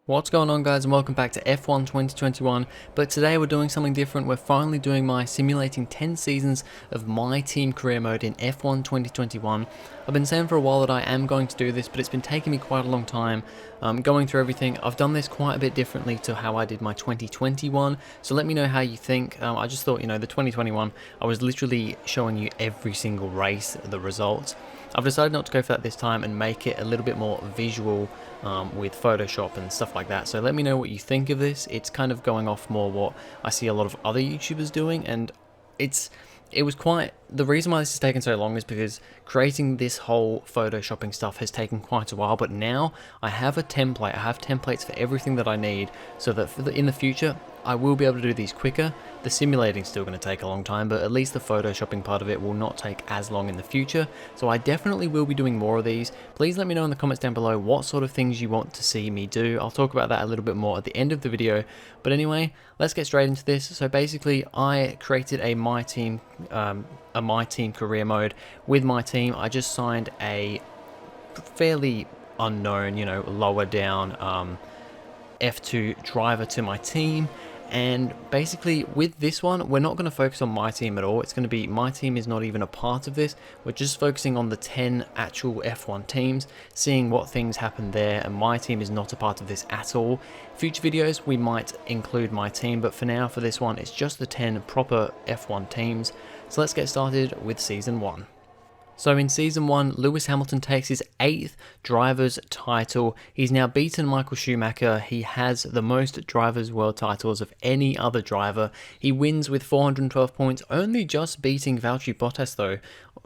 What's going on, guys, and welcome back to F1 2021, but today we're doing something different. We're finally doing my simulating 10 seasons of my team career mode in F1 2021. I've been saying for a while that I am going to do this, but it's been taking me quite a long time going through everything. I've done this quite a bit differently to how I did my 2021, so let me know how you think. I just thought, the 2021, I was literally showing you every single race, the results. I've decided not to go for that this time and make it a little bit more visual with Photoshop and stuff like that. So let me know what you think of this. It's kind of going off more what I see a lot of other YouTubers doing, and the reason why this has taken so long is because creating this whole photoshopping stuff has taken quite a while, but now I have a template. I have templates for everything that I need, so that in the future I will be able to do these quicker. The simulating's still going to take a long time, but at least the photoshopping part of it will not take as long in the future, so I definitely will be doing more of these. Please let me know in the comments down below what sort of things you want to see me do. I'll talk about that a little bit more at the end of the video, but anyway, let's get straight into this. So basically, I created a My Team career mode with my team. I just signed a fairly unknown, lower down F2 driver to my team. And basically with this one, we're not going to focus on my team at all. It's going to be, my team is not even a part of this. We're just focusing on the 10 actual F1 teams, seeing what things happen there, and my team is not a part of this at all. Future videos, we might include my team, but for now, for this one, it's just the 10 proper F1 teams. So let's get started with Season 1. So in Season 1, Lewis Hamilton takes his 8th driver's title. He's now beaten Michael Schumacher. He has the most drivers' world titles of any other driver. He wins with 412 points, only just beating Valtteri Bottas though,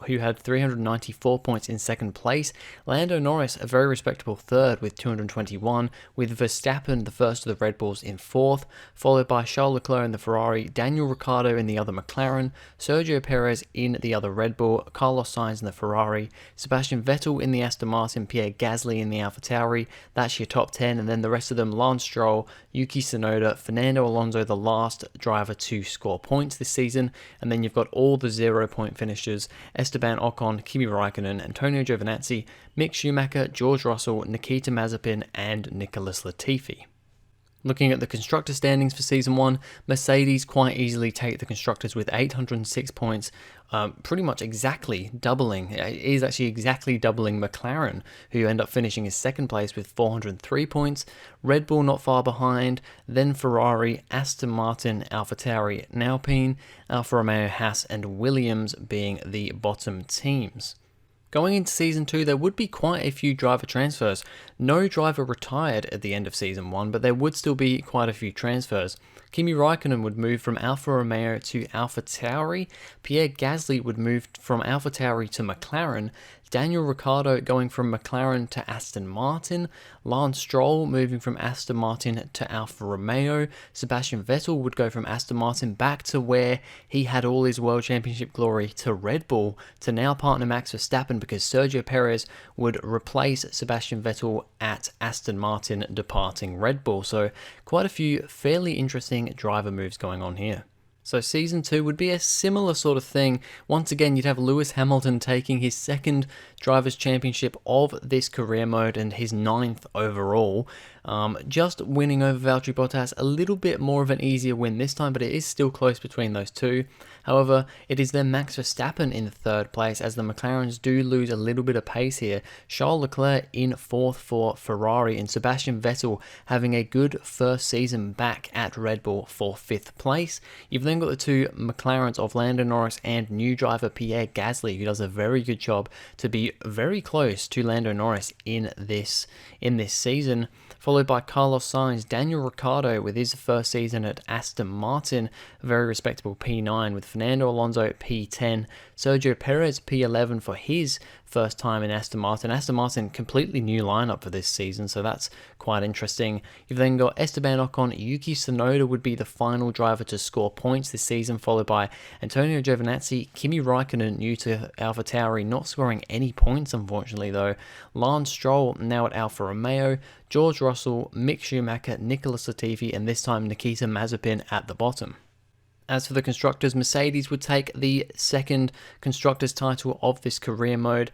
who had 394 points in second place. Lando Norris, a very respectable third with 221, with Verstappen, the first of the Red Bulls, in fourth, followed by Charles Leclerc in the Ferrari, Daniel Ricciardo in the other McLaren, Sergio Perez in the other Red Bull, Carlos Sainz in the Ferrari, Sebastian Vettel in the Aston Martin, Pierre Gasly in the AlphaTauri. That's your top 10, and then the rest of them: Lance Stroll, Yuki Tsunoda, Fernando Alonso, the last driver to score points this season, and then you've got all the 0-point finishers: Esteban Ocon, Kimi Raikkonen, Antonio Giovinazzi, Mick Schumacher, George Russell, Nikita Mazepin, and Nicholas Latifi. Looking at the constructor standings for Season 1, Mercedes quite easily take the constructors with 806 points, pretty much exactly doubling. It is actually exactly doubling McLaren, who end up finishing in second place with 403 points. Red Bull not far behind, then Ferrari, Aston Martin, AlphaTauri, and Alpine, Alfa Romeo, Haas, and Williams being the bottom teams. Going into Season 2, there would be quite a few driver transfers. No driver retired at the end of Season 1, but there would still be quite a few transfers. Kimi Raikkonen would move from Alfa Romeo to AlphaTauri, Pierre Gasly would move from AlphaTauri to McLaren, Daniel Ricciardo going from McLaren to Aston Martin, Lance Stroll moving from Aston Martin to Alfa Romeo, Sebastian Vettel would go from Aston Martin back to where he had all his World Championship glory, to Red Bull, to now partner Max Verstappen, because Sergio Perez would replace Sebastian Vettel at Aston Martin, departing Red Bull. So quite a few fairly interesting driver moves going on here. So Season 2 would be a similar sort of thing. Once again, you'd have Lewis Hamilton taking his second Drivers' Championship of this career mode and his 9th overall. Just winning over Valtteri Bottas, a little bit more of an easier win this time, but it is still close between those two. However, it is then Max Verstappen in third place, as the McLarens do lose a little bit of pace here. Charles Leclerc in fourth for Ferrari, and Sebastian Vettel having a good first season back at Red Bull for 5th place. You've then got the two McLarens of Lando Norris and new driver Pierre Gasly, who does a very good job to be very close to Lando Norris in this season, followed by Carlos Sainz, Daniel Ricciardo with his first season at Aston Martin, a very respectable P9, with Fernando Alonso P10, Sergio Perez P11 for his first time in Aston Martin. Aston Martin, completely new lineup for this season, so that's quite interesting. You've then got Esteban Ocon, Yuki Tsunoda would be the final driver to score points this season, followed by Antonio Giovinazzi, Kimi Raikkonen, new to AlphaTauri, not scoring any points unfortunately though, Lance Stroll now at Alfa Romeo, George Russell, Mick Schumacher, Nicholas Latifi, and this time Nikita Mazepin at the bottom. As for the Constructors, Mercedes would take the second Constructors title of this career mode,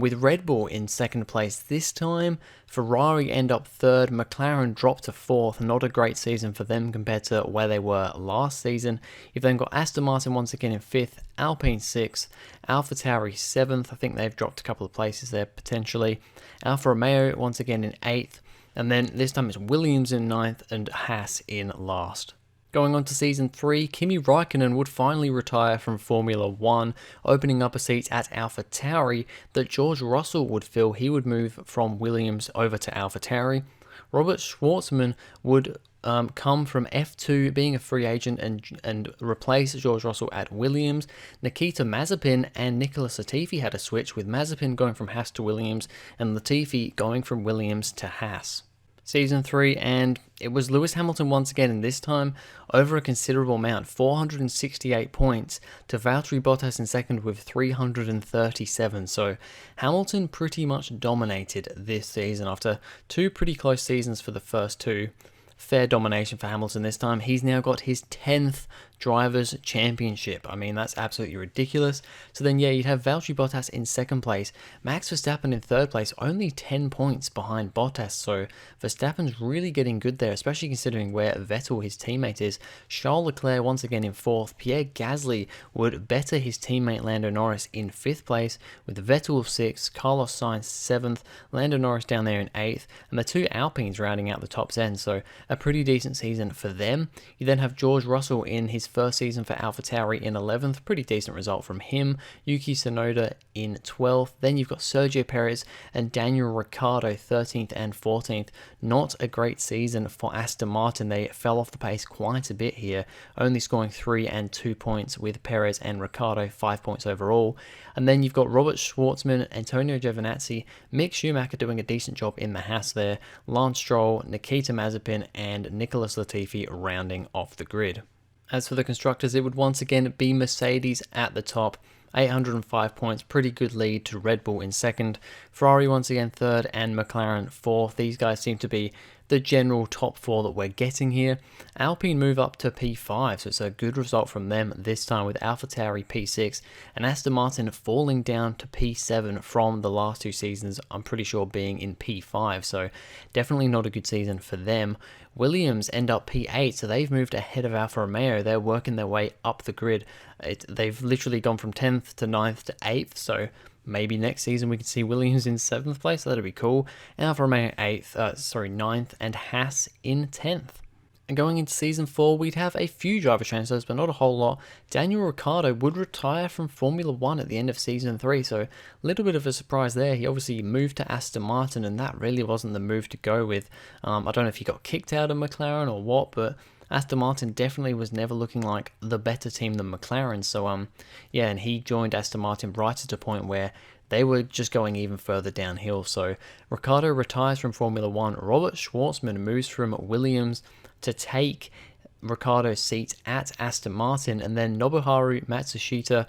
with Red Bull in second place this time. Ferrari end up third, McLaren drop to fourth. Not a great season for them compared to where they were last season. You've then got Aston Martin once again in fifth, Alpine sixth, AlphaTauri seventh. I think they've dropped a couple of places there potentially. Alfa Romeo once again in eighth, and then this time it's Williams in ninth and Haas in last. Going on to Season 3, Kimi Raikkonen would finally retire from Formula 1, opening up a seat at AlphaTauri that George Russell would fill. He would move from Williams over to AlphaTauri. Robert Schwartzman would come from F2, being a free agent, and replace George Russell at Williams. Nikita Mazepin and Nicholas Latifi had a switch, with Mazepin going from Haas to Williams and Latifi going from Williams to Haas. Season 3, and it was Lewis Hamilton once again, and this time over a considerable amount, 468 points to Valtteri Bottas in second with 337. So Hamilton pretty much dominated this season after two pretty close seasons for the first two. Fair domination for Hamilton this time. He's now got his 10th Drivers' Championship. I mean, that's absolutely ridiculous. So then, yeah, you'd have Valtteri Bottas in second place, Max Verstappen in third place, only 10 points behind Bottas. So Verstappen's really getting good there, especially considering where Vettel, his teammate, is. Charles Leclerc once again in fourth. Pierre Gasly would better his teammate Lando Norris in fifth place, with Vettel of sixth, Carlos Sainz seventh, Lando Norris down there in eighth, and the two Alpines rounding out the top 10. So a pretty decent season for them. You then have George Russell in his first season for AlphaTauri in 11th, pretty decent result from him. Yuki Tsunoda in 12th. Then you've got Sergio Perez and Daniel Ricciardo 13th and 14th. Not a great season for Aston Martin. They fell off the pace quite a bit here, only scoring 3 and 2 points, with Perez and Ricciardo 5 points overall. And then you've got Robert Schwartzman, Antonio Giovinazzi, Mick Schumacher doing a decent job in the Haas there, Lance Stroll, Nikita Mazepin, and Nicholas Latifi rounding off the grid. As for the Constructors, it would once again be Mercedes at the top. 805 points, pretty good lead to Red Bull in second. Ferrari once again third, and McLaren fourth. These guys seem to be the general top four that we're getting here. Alpine move up to P5, so it's a good result from them this time, with AlphaTauri P6 and Aston Martin falling down to P7 from the last two seasons, I'm pretty sure being in P5, so definitely not a good season for them. Williams end up P8, so they've moved ahead of Alfa Romeo. They're working their way up the grid. They've literally gone from 10th to 9th to 8th, so maybe next season we can see Williams in 7th place, so that'd be cool. Alfa Romeo 9th, and Haas in 10th. And going into Season 4, we'd have a few driver transfers, but not a whole lot. Daniel Ricciardo would retire from Formula 1 at the end of Season 3, so a little bit of a surprise there. He obviously moved to Aston Martin, and that really wasn't the move to go with. I don't know if he got kicked out of McLaren or what, but Aston Martin definitely was never looking like the better team than McLaren. So, yeah, and he joined Aston Martin right at a point where they were just going even further downhill. So Ricciardo retires from Formula 1. Robert Schwartzman moves from Williams to take Ricciardo's seat at Aston Martin, and then Nobuharu Matsushita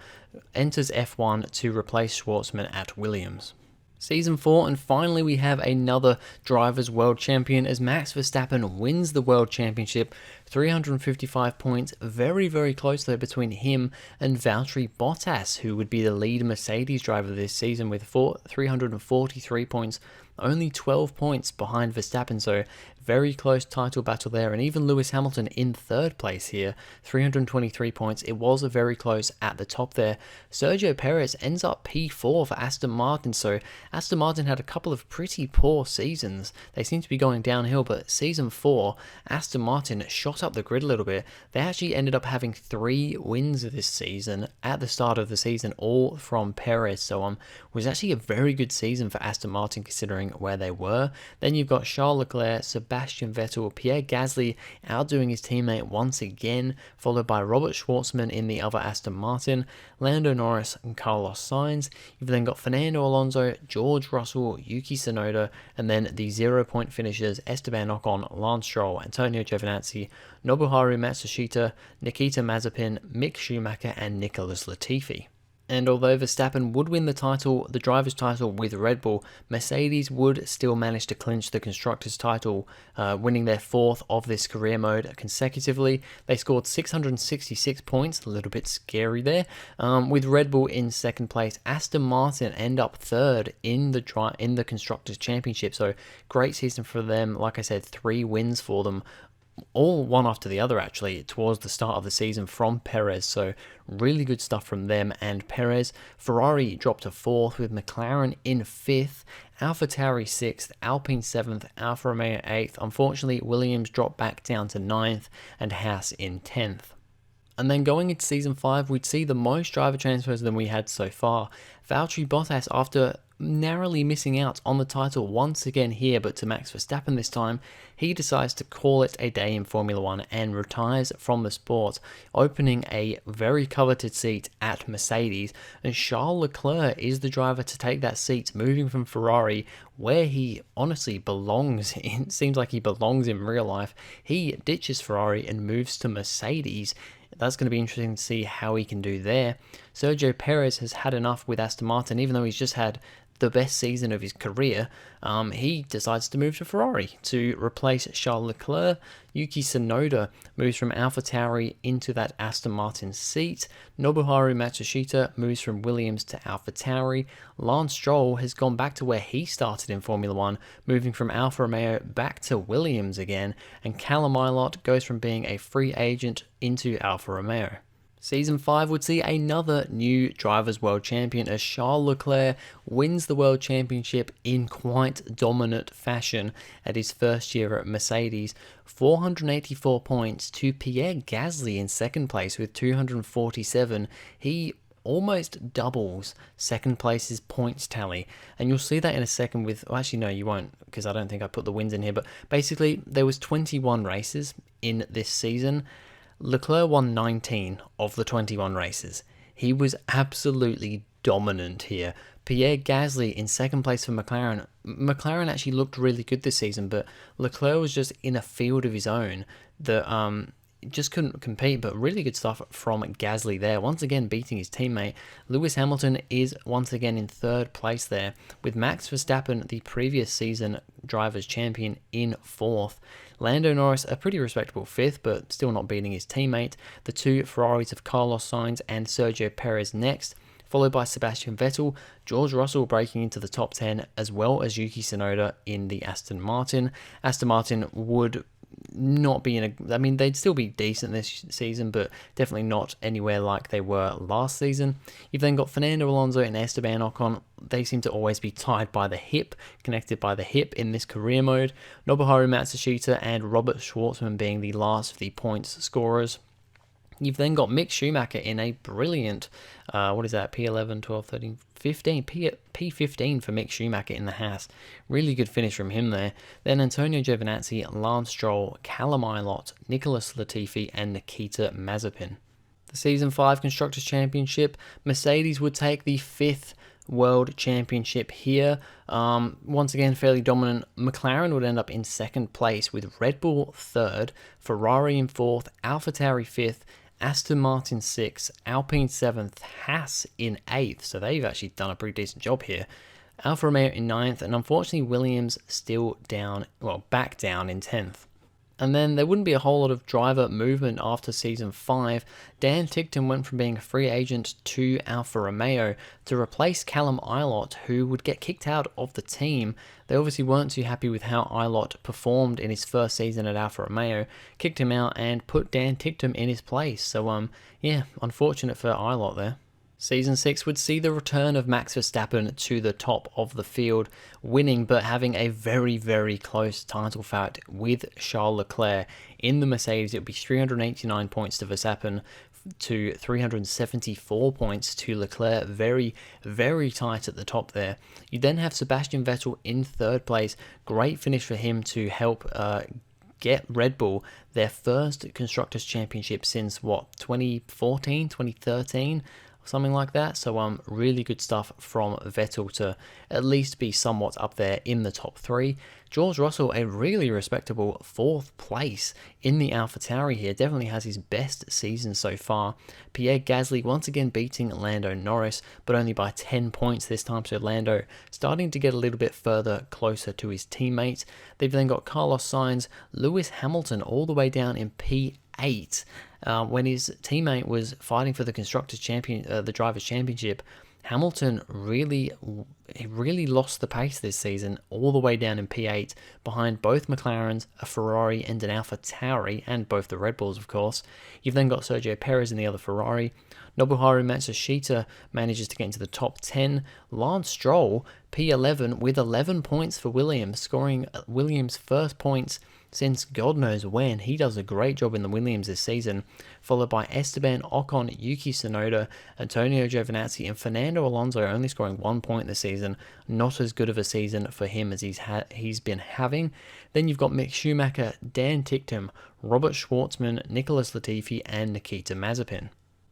enters F1 to replace Schwartzman at Williams. Season 4, and finally we have another Drivers' World Champion as Max Verstappen wins the World Championship, 355 points, very, very close though between him and Valtteri Bottas, who would be the lead Mercedes driver this season with 343 points, only 12 points behind Verstappen, so very close title battle there. And even Lewis Hamilton in third place here, 323 points. It was a very close at the top there. Sergio Perez ends up P4 for Aston Martin, so Aston Martin had a couple of pretty poor seasons. They seem to be going downhill, but Season 4, Aston Martin shot up the grid a little bit. They actually ended up having 3 wins this season at the start of the season, all from Perez, so it was actually a very good season for Aston Martin considering where they were. Then you've got Charles Leclerc, Sebastian Vettel, Pierre Gasly outdoing his teammate once again, followed by Robert Schwartzman in the other Aston Martin, Lando Norris and Carlos Sainz. You've then got Fernando Alonso, George Russell, Yuki Tsunoda, and then the 0-point finishers Esteban Ocon, Lance Stroll, Antonio Giovinazzi, Nobuharu Matsushita, Nikita Mazepin, Mick Schumacher, and Nicholas Latifi. And although Verstappen would win the title, the driver's title with Red Bull, Mercedes would still manage to clinch the constructors' title, winning their 4th of this career mode consecutively. They scored 666 points, a little bit scary there, with Red Bull in 2nd place. Aston Martin end up 3rd in the constructors' championship, so great season for them. Like I said, 3 wins for them, all one after the other actually towards the start of the season from Perez, so really good stuff from them and Perez. Ferrari dropped to 4th with McLaren in 5th, AlphaTauri 6th, Alpine 7th, Alfa Romeo 8th. Unfortunately, Williams dropped back down to 9th and Haas in 10th. And then going into Season 5, we'd see the most driver transfers than we had so far. Valtteri Bottas, after narrowly missing out on the title once again here, but to Max Verstappen this time, he decides to call it a day in Formula 1 and retires from the sport, opening a very coveted seat at Mercedes. And Charles Leclerc is the driver to take that seat, moving from Ferrari, where he honestly belongs. It seems like he belongs in real life. He ditches Ferrari and moves to Mercedes. That's going to be interesting to see how he can do there. Sergio Perez has had enough with Aston Martin, even though he's just had the best season of his career. He decides to move to Ferrari to replace Charles Leclerc. Yuki Tsunoda moves from AlphaTauri into that Aston Martin seat. Nobuharu Matsushita moves from Williams to AlphaTauri. Lance Stroll has gone back to where he started in Formula 1, moving from Alfa Romeo back to Williams again. And Callum Ilott goes from being a free agent into Alfa Romeo. Season 5 would see another new Drivers' World Champion as Charles Leclerc wins the World Championship in quite dominant fashion at his first year at Mercedes. 484 points to Pierre Gasly in 2nd place with 247. He almost doubles 2nd place's points tally, and you'll see that in a second with, well, actually no, you won't, because I don't think I put the wins in here, but basically there was 21 races in this season. Leclerc won 19 of the 21 races. He was absolutely dominant here. Pierre Gasly in 2nd place for McLaren. McLaren actually looked really good this season, but Leclerc was just in a field of his own that just couldn't compete, but really good stuff from Gasly there. Once again beating his teammate. Lewis Hamilton is once again in 3rd place there, with Max Verstappen, the previous season Drivers' Champion, in 4th. Lando Norris, a pretty respectable 5th, but still not beating his teammate. The 2 Ferraris of Carlos Sainz and Sergio Perez next, followed by Sebastian Vettel, George Russell breaking into the top 10, as well as Yuki Tsunoda in the Aston Martin. Aston Martin would not be they'd still be decent this season, but definitely not anywhere like they were last season. You've then got Fernando Alonso and Esteban Ocon. They seem to always be tied by the hip, connected by the hip in this career mode. Nobuharu Matsushita and Robert Schwartzman being the last of the points scorers. You've then got Mick Schumacher in a brilliant, P11, 12, 13, 15, P15 for Mick Schumacher in the Haas. Really good finish from him there. Then Antonio Giovinazzi, Lance Stroll, Callum Ilott, Nicholas Latifi, and Nikita Mazepin. The Season 5 Constructors' Championship, Mercedes would take the 5th World Championship here. Once again, fairly dominant. McLaren would end up in 2nd place with Red Bull 3rd, Ferrari in 4th, AlphaTauri 5th, Aston Martin 6th, Alpine 7th, Haas in 8th, so they've actually done a pretty decent job here. Alfa Romeo in 9th, and unfortunately Williams still back down in 10th. And then there wouldn't be a whole lot of driver movement after Season 5. Dan Ticktum went from being a free agent to Alfa Romeo to replace Callum Ilott, who would get kicked out of the team. They obviously weren't too happy with how Ilott performed in his first season at Alfa Romeo, kicked him out and put Dan Ticktum in his place. So, unfortunate for Ilott there. Season 6 would see the return of Max Verstappen to the top of the field, winning but having a very, very close title fight with Charles Leclerc. In the Mercedes, it would be 389 points to Verstappen to 374 points to Leclerc. Very, very tight at the top there. You then have Sebastian Vettel in 3rd place. Great finish for him to help get Red Bull their first Constructors' Championship since, 2014, 2013? something like that. So really good stuff from Vettel to at least be somewhat up there in the top 3. George Russell, a really respectable 4th place in the AlphaTauri here, definitely has his best season so far. Pierre Gasly once again beating Lando Norris, but only by 10 points this time, so Lando starting to get a little bit further closer to his teammates. They've then got Carlos Sainz, Lewis Hamilton all the way down in P8. When his teammate was fighting for the the Drivers' Championship, Hamilton really lost the pace this season, all the way down in P8, behind both McLarens, a Ferrari and an AlphaTauri, and both the Red Bulls, of course. You've then got Sergio Perez in the other Ferrari. Nobuharu Matsushita manages to get into the top 10. Lance Stroll, P11, with 11 points for Williams, scoring Williams' first points since God knows when. He does a great job in the Williams this season, followed by Esteban Ocon, Yuki Tsunoda, Antonio Giovinazzi, and Fernando Alonso only scoring 1 point this season. Not as good of a season for him as he's been having. Then you've got Mick Schumacher, Dan Ticktum, Robert Schwartzman, Nicholas Latifi, and Nikita Mazepin.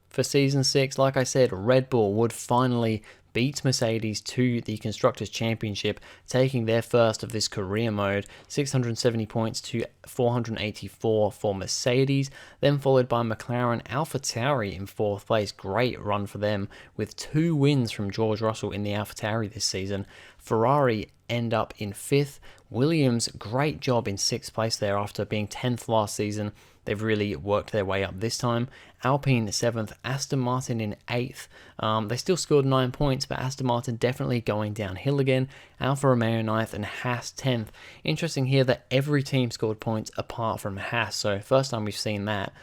For Season 6, like I said, Red Bull would finally beat Mercedes to the Constructors' Championship, taking their first of this career mode, 670 points to 484 for Mercedes, then followed by McLaren. AlphaTauri in 4th place, great run for them, with 2 wins from George Russell in the AlphaTauri this season. Ferrari end up in 5th. Williams, great job in 6th place there after being 10th last season. They've really worked their way up this time. Alpine 7th, Aston Martin in 8th. They still scored 9 points, but Aston Martin definitely going downhill again. Alfa Romeo 9th and Haas 10th. Interesting here that every team scored points apart from Haas, so first time we've seen that.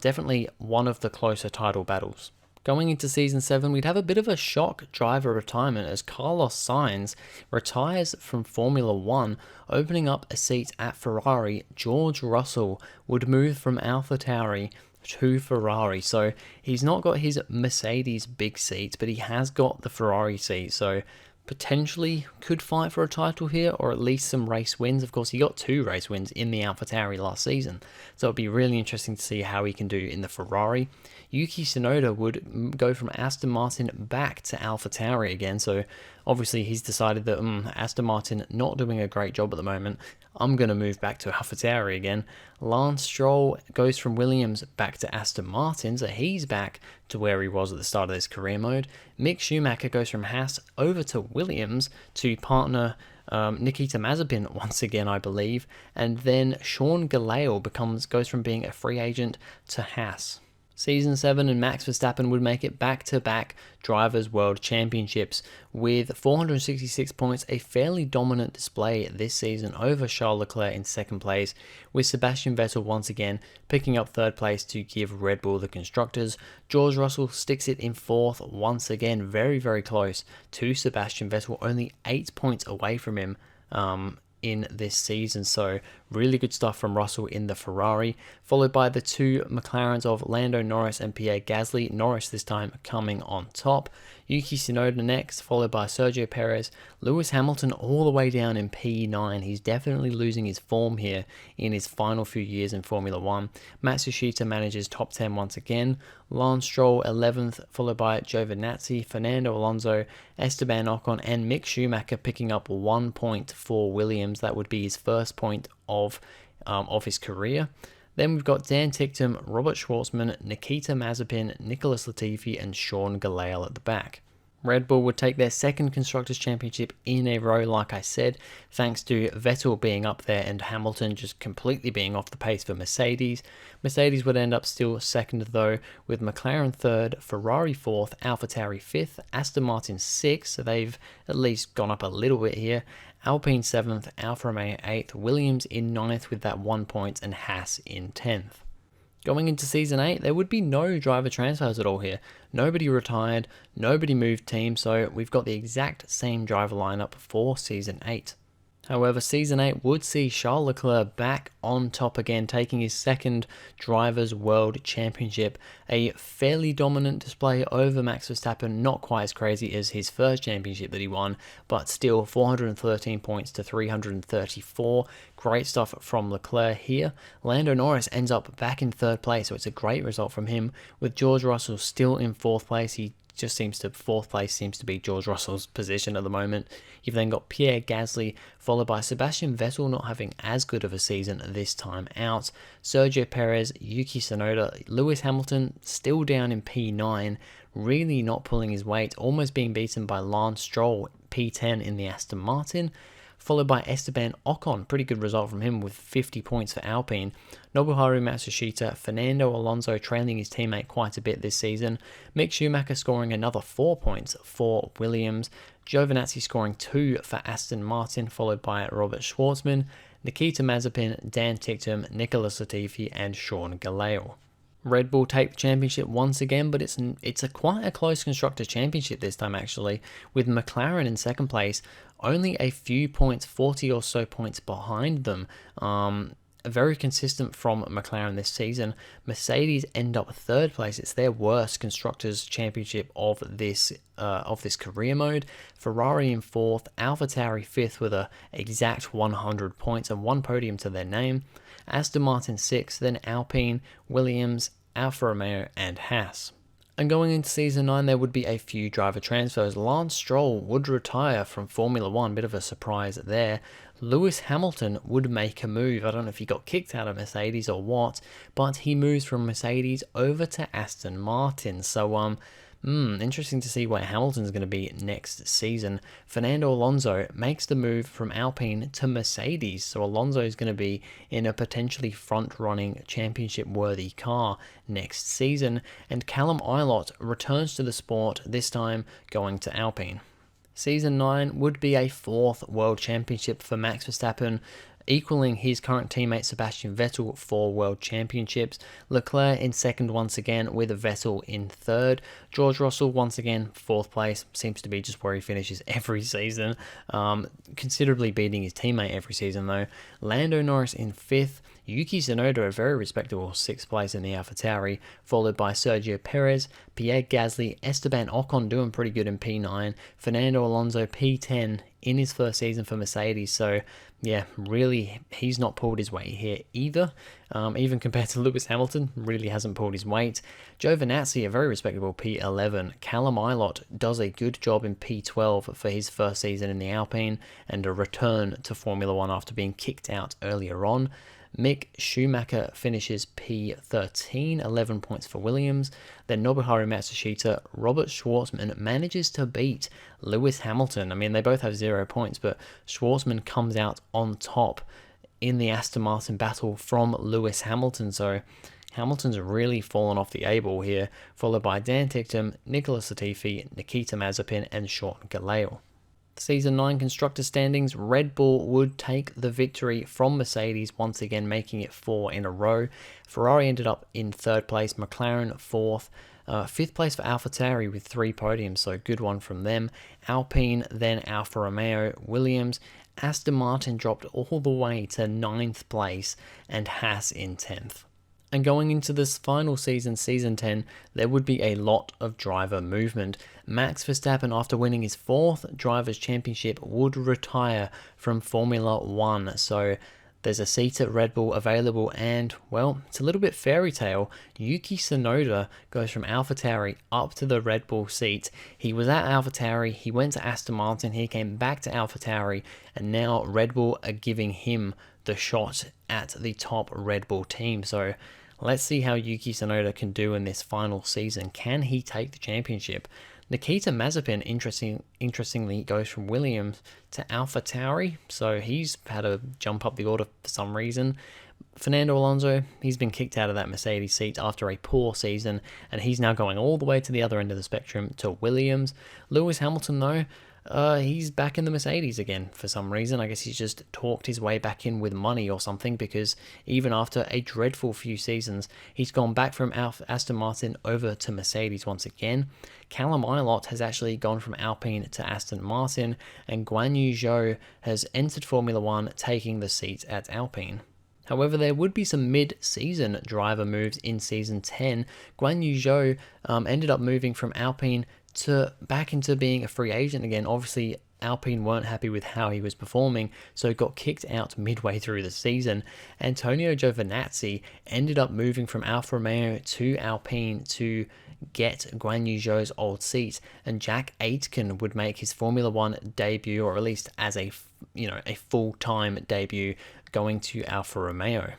Definitely one of the closer title battles. Going into Season 7, we'd have a bit of a shock driver retirement as Carlos Sainz retires from Formula 1, opening up a seat at Ferrari. George Russell would move from AlphaTauri to Ferrari. So he's not got his Mercedes big seat, but he has got the Ferrari seat. So potentially could fight for a title here, or at least some race wins. Of course, he got 2 race wins in the AlphaTauri last season, so it'll be really interesting to see how he can do in the Ferrari. Yuki Tsunoda would go from Aston Martin back to AlphaTauri again, so obviously he's decided that Aston Martin not doing a great job at the moment, I'm going to move back to AlphaTauri again. Lance Stroll goes from Williams back to Aston Martin, so he's back to where he was at the start of this career mode. Mick Schumacher goes from Haas over to Williams to partner Nikita Mazepin once again, I believe, and then Sean Gelael goes from being a free agent to Haas. Season 7 and Max Verstappen would make it back-to-back Drivers' World Championships with 466 points, a fairly dominant display this season over Charles Leclerc in 2nd place, with Sebastian Vettel once again picking up 3rd place to give Red Bull the Constructors. George Russell sticks it in 4th once again, very, very close to Sebastian Vettel, only 8 points away from him in this season, so really good stuff from Russell in the Ferrari, followed by the 2 McLarens of Lando Norris and Pierre Gasly. Norris this time coming on top. Yuki Tsunoda next, followed by Sergio Perez. Lewis Hamilton all the way down in P9. He's definitely losing his form here in his final few years in Formula 1. Matsushita manages top 10 once again. Lance Stroll 11th, followed by Giovinazzi, Fernando Alonso, Esteban Ocon, and Mick Schumacher picking up 1 point for Williams. That would be his first point of his career. Then we've got Dan Ticktum, Robert Schwartzman, Nikita Mazepin, Nicholas Latifi, and Sean Gelael at the back. Red Bull would take their 2nd Constructors' Championship in a row, like I said, thanks to Vettel being up there and Hamilton just completely being off the pace for Mercedes. Mercedes would end up still 2nd though, with McLaren 3rd, Ferrari 4th, AlphaTauri 5th, Aston Martin 6th, so they've at least gone up a little bit here, Alpine 7th, Alfa Romeo 8th, Williams in 9th with that 1 point, and Haas in 10th. Going into Season 8, there would be no driver transfers at all here. Nobody retired, nobody moved teams, so we've got the exact same driver lineup for Season 8. However, Season 8 would see Charles Leclerc back on top again, taking his 2nd Drivers' World Championship. A fairly dominant display over Max Verstappen, not quite as crazy as his first championship that he won, but still 413 points to 334. Great stuff from Leclerc here. Lando Norris ends up back in 3rd place, so it's a great result from him. With George Russell still in 4th place, he just seems to, fourth place seems to be George Russell's position at the moment. You've then got Pierre Gasly, followed by Sebastian Vettel not having as good of a season this time out. Sergio Perez, Yuki Tsunoda, Lewis Hamilton still down in P9, really not pulling his weight, almost being beaten by Lance Stroll, P10 in the Aston Martin, followed by Esteban Ocon. Pretty good result from him with 50 points for Alpine. Nobuharu Matsushita, Fernando Alonso trailing his teammate quite a bit this season. Mick Schumacher scoring another 4 points for Williams. Giovinazzi scoring 2 for Aston Martin, followed by Robert Schwartzman, Nikita Mazepin, Dan Ticktum, Nicholas Latifi, and Sean Gelael. Red Bull take the championship once again, but it's quite a close Constructors' Championship this time actually, with McLaren in second place, only a few points, 40 or so points behind them. Very consistent from McLaren this season. Mercedes end up third place. It's their worst Constructors' Championship of this career mode. Ferrari in fourth, AlphaTauri fifth with a exact 100 points and one podium to their name. Aston Martin sixth, then Alpine, Williams, Alfa Romeo, and Haas. And going into Season 9, there would be a few driver transfers. Lance Stroll would retire from Formula 1, bit of a surprise there. Lewis Hamilton would make a move. I don't know if he got kicked out of Mercedes or what, but he moves from Mercedes over to Aston Martin. So, interesting to see where Hamilton's going to be next season. Fernando Alonso makes the move from Alpine to Mercedes, so Alonso is going to be in a potentially front-running championship-worthy car next season, and Callum Ilott returns to the sport, this time going to Alpine. Season 9 would be a fourth World Championship for Max Verstappen, equaling his current teammate Sebastian Vettel for World Championships. Leclerc in second once again, with Vettel in third. George Russell once again fourth place, seems to be just where he finishes every season, considerably beating his teammate every season though. Lando Norris in fifth. Yuki Tsunoda, a very respectable sixth place in the AlphaTauri, followed by Sergio Perez, Pierre Gasly, Esteban Ocon doing pretty good in P9, Fernando Alonso P10 in his first season for Mercedes. So yeah, really, he's not pulled his weight here either. Even compared to Lewis Hamilton, really hasn't pulled his weight. Giovinazzi, a very respectable P11. Callum Ilott does a good job in P12 for his first season in the Alpine, and a return to Formula 1 after being kicked out earlier on. Mick Schumacher finishes P13, 11 points for Williams. Then Nobuharu Matsushita, Robert Schwartzman manages to beat Lewis Hamilton. I mean, they both have 0 points, but Schwartzman comes out on top in the Aston Martin battle from Lewis Hamilton. So Hamilton's really fallen off the A-ball here, followed by Dan Ticktum, Nicholas Latifi, Nikita Mazepin, and Sean Gelael. Season 9 Constructor Standings, Red Bull would take the victory from Mercedes, once again making it 4 in a row. Ferrari ended up in third place, McLaren fourth, fifth place for AlphaTauri with 3 podiums, so good one from them. Alpine, then Alfa Romeo, Williams, Aston Martin dropped all the way to 9th place, and Haas in 10th. And going into this final season, Season 10, there would be a lot of driver movement. Max Verstappen, after winning his 4th Drivers' Championship, would retire from Formula 1. So there's a seat at Red Bull available, and, well, it's a little bit fairy tale. Yuki Tsunoda goes from AlphaTauri up to the Red Bull seat. He was at AlphaTauri, he went to Aston Martin, he came back to AlphaTauri, and now Red Bull are giving him the shot at the top Red Bull team. So let's see how Yuki Tsunoda can do in this final season. Can he take the championship? Nikita Mazepin, interestingly, goes from Williams to AlphaTauri, so he's had to jump up the order for some reason. Fernando Alonso, he's been kicked out of that Mercedes seat after a poor season, and he's now going all the way to the other end of the spectrum to Williams. Lewis Hamilton, though, he's back in the Mercedes again for some reason. I guess he's just talked his way back in with money or something, because even after a dreadful few seasons, he's gone back from Aston Martin over to Mercedes once again. Callum Ilott has actually gone from Alpine to Aston Martin, and Guan Yu Zhou has entered Formula 1, taking the seat at Alpine. However, there would be some mid-season driver moves in Season 10. Guan Yu Zhou ended up moving from Alpine back into being a free agent again. Obviously, Alpine weren't happy with how he was performing, so got kicked out midway through the season. Antonio Giovinazzi ended up moving from Alfa Romeo to Alpine to get Guan Yu Zhou's old seat, and Jack Aitken would make his Formula One debut, or at least as a full-time debut, going to Alfa Romeo.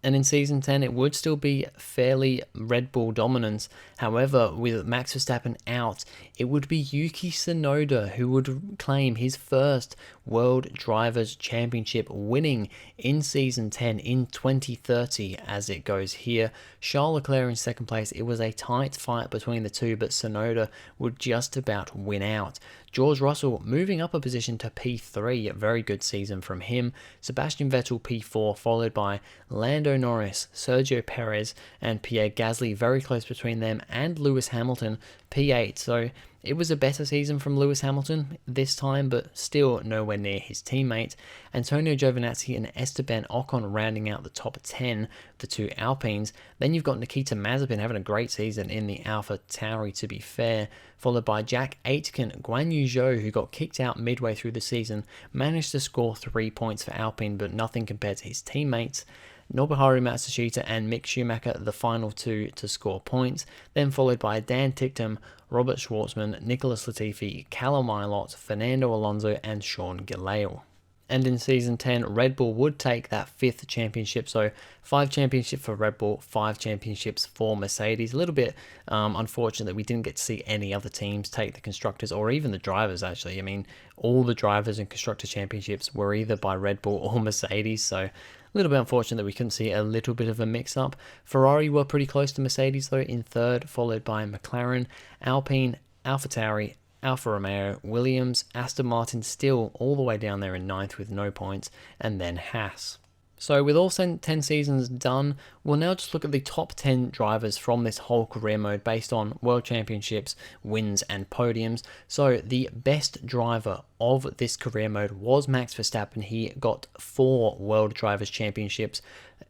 And in Season 10, it would still be fairly Red Bull dominance. However, with Max Verstappen out, it would be Yuki Tsunoda who would claim his first World Drivers' Championship, winning in Season 10 in 2030 as it goes here. Charles Leclerc in second place. It was a tight fight between the two, but Tsunoda would just about win out. George Russell moving up a position to P3, a very good season from him. Sebastian Vettel P4, followed by Lando Norris, Sergio Perez, and Pierre Gasly, very close between them, and Lewis Hamilton P8. So it was a better season from Lewis Hamilton this time, but still nowhere near his teammate. Antonio Giovinazzi and Esteban Ocon rounding out the top 10, the two Alpines. Then you've got Nikita Mazepin having a great season in the Alpha Tauri, to be fair, followed by Jack Aitken. Guan Yu Zhou, who got kicked out midway through the season, managed to score 3 points for Alpine, but nothing compared to his teammates. Nobuharu Matsushita and Mick Schumacher, the final two to score points, then followed by Dan Ticktum, Robert Schwartzman, Nicholas Latifi, Callum Ilott, Fernando Alonso, and Sean Gelael. And in Season 10, Red Bull would take that 5th championship, so 5 championships for Red Bull, 5 championships for Mercedes. A little bit unfortunate that we didn't get to see any other teams take the constructors, or even the drivers, actually. I mean, all the drivers and constructor championships were either by Red Bull or Mercedes, so a little bit unfortunate that we couldn't see a little bit of a mix-up. Ferrari were pretty close to Mercedes, though, in 3rd, followed by McLaren, Alpine, AlphaTauri, Alfa Romeo, Williams, Aston Martin still all the way down there in 9th with no points, and then Haas. So with all 10 seasons done, we'll now just look at the top 10 drivers from this whole career mode based on World Championships, wins, and podiums. So the best driver of this career mode was Max Verstappen. He got 4 World Drivers' Championships,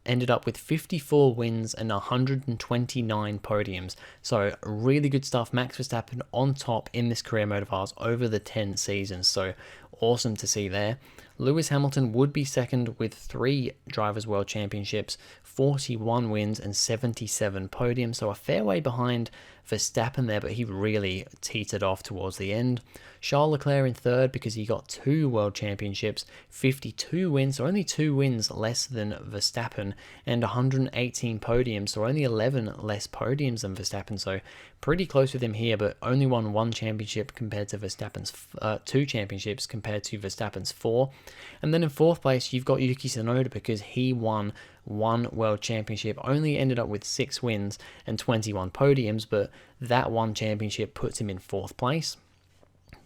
ended up with 54 wins and 129 podiums. So really good stuff. Max Verstappen on top in this career mode of ours over the 10 seasons. So awesome to see there. Lewis Hamilton would be second with 3 Drivers' World Championships, 41 wins and 77 podiums, so a fair way behind Verstappen there, but he really teetered off towards the end. Charles Leclerc in 3rd because he got 2 World Championships, 52 wins, so only 2 wins less than Verstappen, and 118 podiums, so only 11 less podiums than Verstappen, so pretty close with him here, but only won 1 championship compared to Verstappen's 2 championships compared to Verstappen's 4. And then in 4th place, you've got Yuki Tsunoda because he won 1 World Championship, only ended up with 6 wins and 21 podiums, but that 1 championship puts him in 4th place.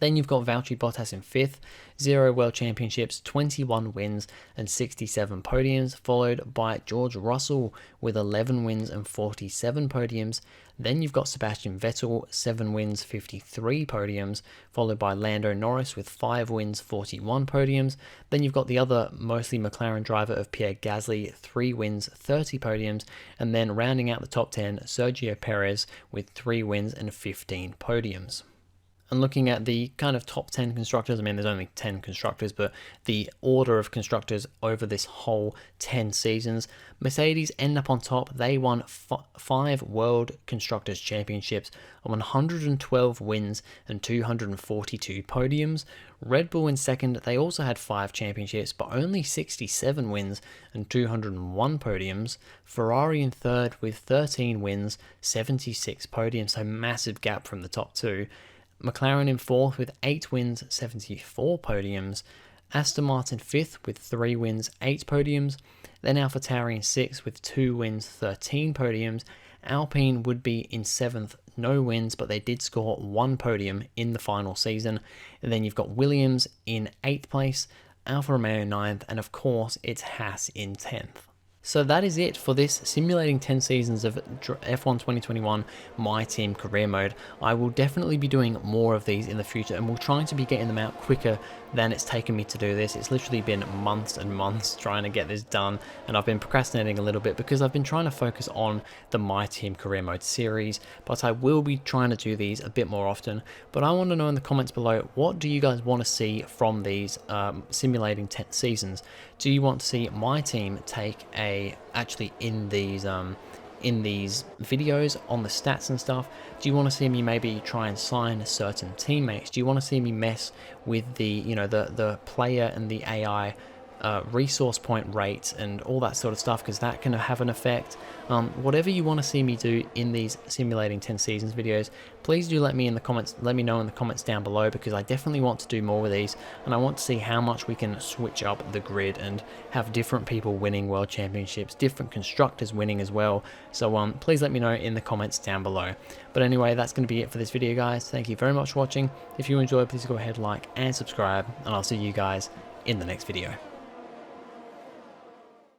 Then you've got Valtteri Bottas in 5th, 0 World Championships, 21 wins and 67 podiums, followed by George Russell with 11 wins and 47 podiums. Then you've got Sebastian Vettel, 7 wins, 53 podiums, followed by Lando Norris with 5 wins, 41 podiums. Then you've got the other mostly McLaren driver of Pierre Gasly, 3 wins, 30 podiums. And then rounding out the top 10, Sergio Perez with 3 wins and 15 podiums. And looking at the kind of top 10 constructors, I mean, there's only 10 constructors, but the order of constructors over this whole 10 seasons, Mercedes end up on top. They won 5 World Constructors' Championships, 112 wins and 242 podiums. Red Bull in 2nd, they also had 5 championships, but only 67 wins and 201 podiums. Ferrari in 3rd with 13 wins, 76 podiums, so massive gap from the top 2. McLaren in 4th with 8 wins, 74 podiums. Aston Martin 5th with 3 wins, 8 podiums. Then AlphaTauri in 6th with 2 wins, 13 podiums. Alpine would be in 7th, no wins, but they did score 1 podium in the final season. And then you've got Williams in 8th place, Alfa Romeo 9th, and of course it's Haas in 10th. So that is it for this simulating 10 seasons of F1 2021 My Team career mode. I will definitely be doing more of these in the future, and we'll try to be getting them out quicker than it's taken me to do this. It's literally been months and months trying to get this done, and I've been procrastinating a little bit because I've been trying to focus on the My Team career mode series, but I will be trying to do these a bit more often. But I want to know in the comments below, what do you guys want to see from these simulating 10 seasons? Do you want to see my team take actually in these videos on the stats and stuff? Do you want to see me maybe try and sign certain teammates? Do you want to see me mess with the the player and the AI resource point rates and all that sort of stuff, because that can have an effect? Whatever you want to see me do in these simulating 10 seasons videos, please do let me know in the comments down below, because I definitely want to do more with these, and I want to see how much we can switch up the grid and have different people winning world championships, different constructors winning as well. So please let me know in the comments down below. But anyway, that's going to be it for this video, guys. Thank you very much for watching. If you enjoyed, please go ahead, like and subscribe, and I'll see you guys in the next video.